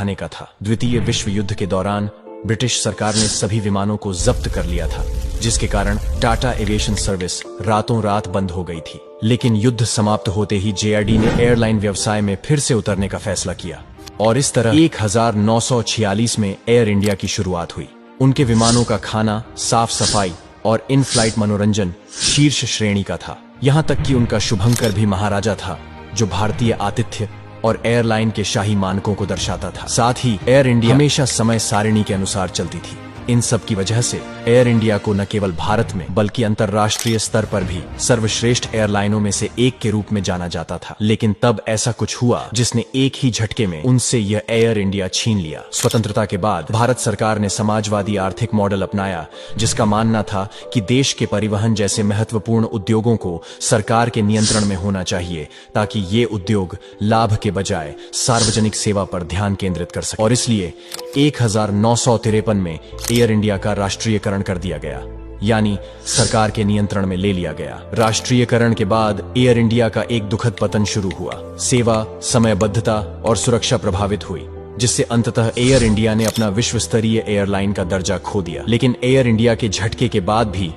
आने का था। द्वितीय विश्व युद्ध के दौरान ब्रिटिश सरकार ने सभी विमानों को जब्त कर लिया था, जिसके कारण टाटा एविएशन सर्विस रातों रात बंद हो गई थी। लेकिन युद्ध समाप्त होते ही जेआरडी ने एयरलाइन व्यवसाय में फिर से उतरने का फैसला किया और इस तरह 1946 में एयर इंडिया की शुरुआत हुई। उनके विमानों का खाना, साफ सफाई और इन फ्लाइट मनोरंजन शीर्ष श्रेणी का था। यहाँ तक कि उनका शुभंकर भी महाराजा था, जो भारतीय आतिथ्य और एयरलाइन के शाही मानकों को दर्शाता था। साथ ही एयर इंडिया हमेशा समय सारिणी के अनुसार चलती थी। इन सब की वजह से एयर इंडिया को न केवल भारत में बल्कि अंतर्राष्ट्रीय स्तर पर भी सर्वश्रेष्ठ एयरलाइनों में से एक के रूप में जाना जाता था। लेकिन तब ऐसा कुछ हुआ जिसने एक ही झटके में उनसे यह एयर इंडिया छीन लिया। स्वतंत्रता के बाद भारत सरकार ने समाजवादी आर्थिक मॉडल अपनाया, जिसका मानना था कि देश के परिवहन जैसे महत्वपूर्ण उद्योगों को सरकार के नियंत्रण में होना चाहिए, ताकि ये उद्योग लाभ के बजाय सार्वजनिक सेवा पर ध्यान केंद्रित कर सके। और इसलिए 1953 में एयर इंडिया का राष्ट्रीयकरण कर दिया गया, यानी सरकार के नियंत्रण में ले लिया गया। राष्ट्रीयकरण के बाद एयर इंडिया का एक दुखद पतन शुरू हुआ। सेवा, समयबद्धता और सुरक्षा प्रभावित हुई, जिससे अंततः एयर इंडिया ने अपना विश्व स्तरीय एयरलाइन का दर्जा खो दिया। लेकिन एयर इंडिया के झटके के बाद भी